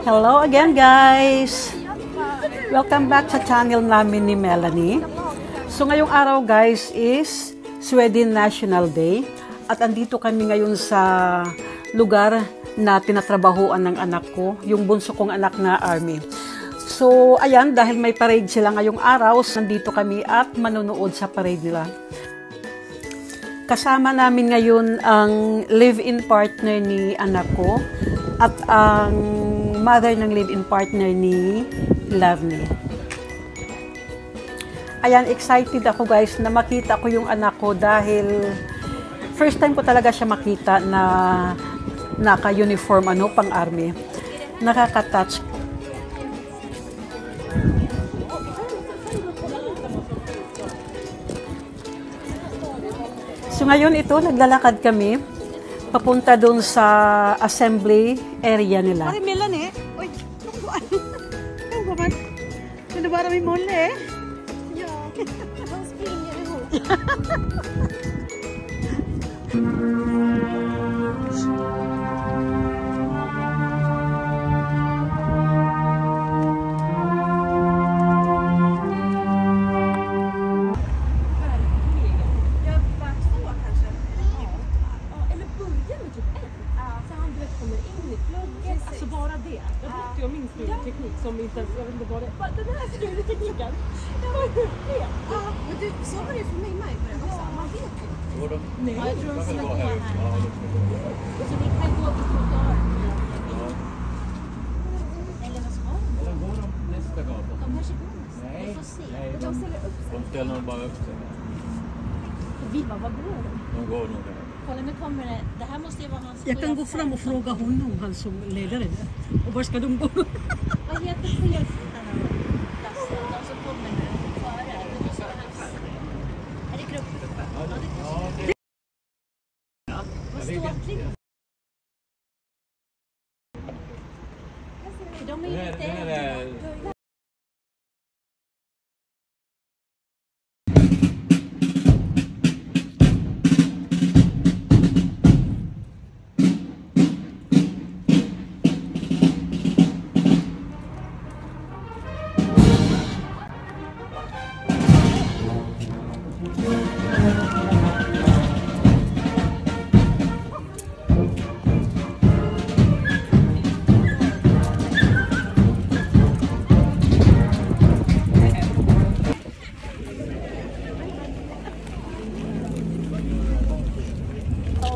Hello again guys! Welcome back sa channel namin ni Melanie. So ngayong araw guys is Sweden National Day at andito kami ngayon sa lugar na tinatrabahuan ng anak ko, yung bunso kong anak na army. So ayan, dahil may parade sila ngayong araw, nandito kami at manonood sa parade nila. Kasama namin ngayon ang live-in partner ni anak ko at ang mother ng live-in partner ni Lovely. Ayan, excited ako guys na makita ko yung anak ko dahil first time ko talaga siya makita na naka-uniform pang-army. Nakaka-touch. So ngayon ito, naglalakad kami papunta doon sa assembly area nila. Pare Melanie, oj, vad man? Men det bara vi målle. Ja, de springer ihop. Alltså bara det. Jag minns min teknik som inte, jag vet inte vad det är. Den här tekniken. Det var det. Ja, men du, så var det för mig med på det också. Man vet ju. Nej, Ja, jag tror de ska gå här. Så vi kan gå till trottoaren. Eller vad ska de? Eller går de nästa gata? De kanske går nästa. Nej, Vi får se. nej, De ställer upp sig. de ställer bara upp sig. Vi bara, vad går de? De går nog där. Kolla, nu kommer det. Det här måste ju vara hans Jag kan gå fram och fråga honom, han som ledare. Och var ska de gå? Vad heter cheferna då? Lasse, de som kommer nu före. Det måste vara hans. Är det grupp? Ja, vad ståtligt. För de är ju lite äldre.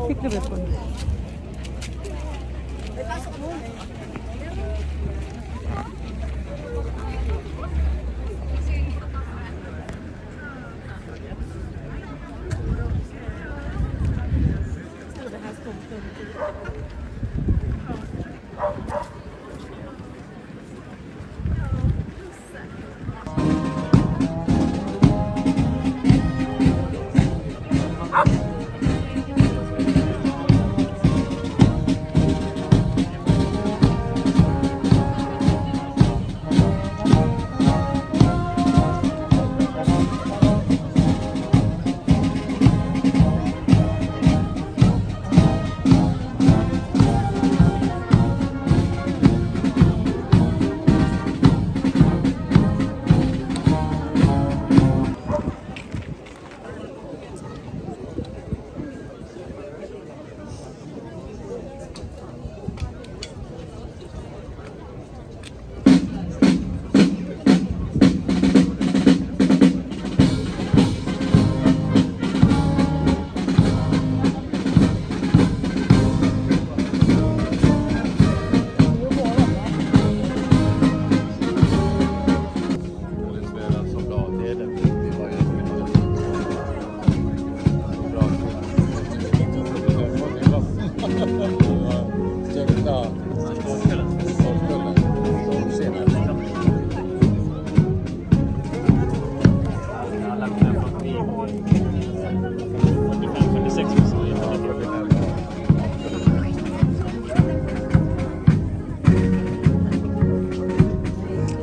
Fick du det på?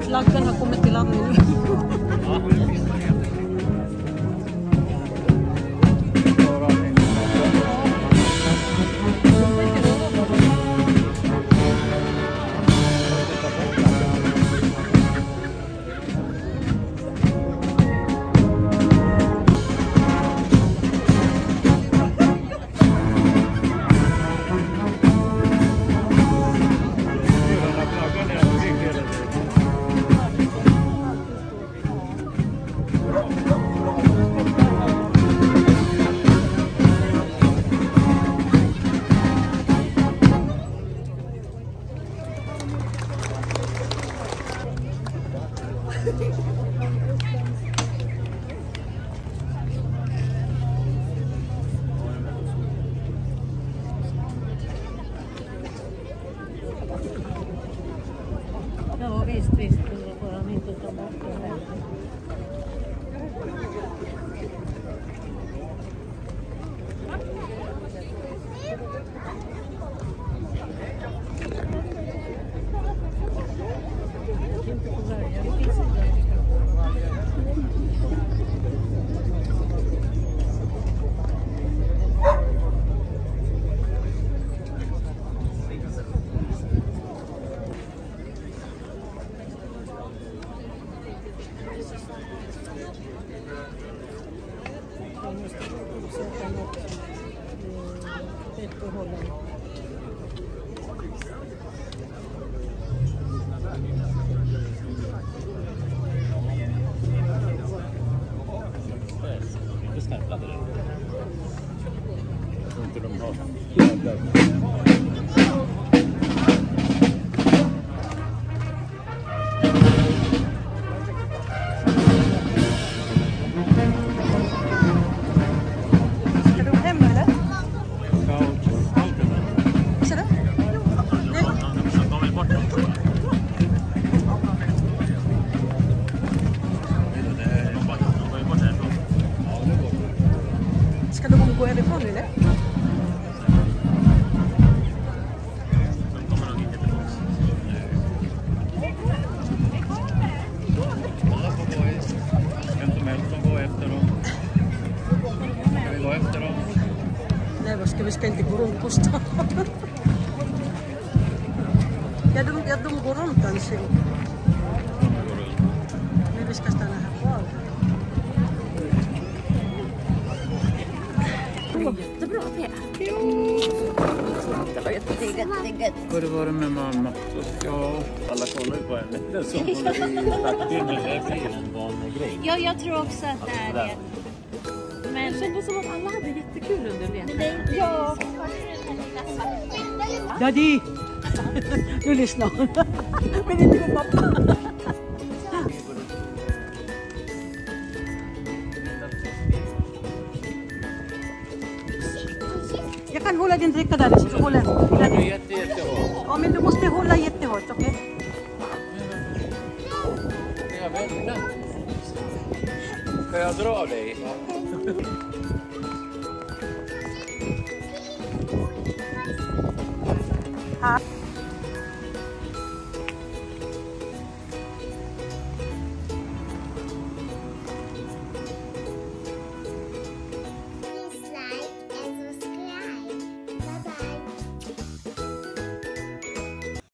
Flaggan har kommit till land nu. Ja, visst. Får han inte ta bort det här. Inte stämplade det. Jag tror inte de har. Ska du hem eller? Ser du? De vill bort dem. Ska de gå härifrån eller? De kommer nog inte tillbaka. Ska inte Melton gå efter dem? Ska vi gå efter dem? Nej, vi ska inte gå runt på stan. Ja, de går runt kanske. Men vi ska stanna här kvar. Jättebra te. Det var jättegött. Hur var det med mamma? Ja, alla kollar ju på henne. Det är som hon är en vanlig grej. Ja, jag tror också att det är det. Men Det kändes som att alla hade jättekul under resan. ja. Daddy! Nu lyssnar hon. Men inte på pappa. Jag kan hålla din dricka där. Så du håller. Det är jättehårt. Ja, men du måste hålla jättehårt, okej? Ska jag vända? Ska jag dra dig?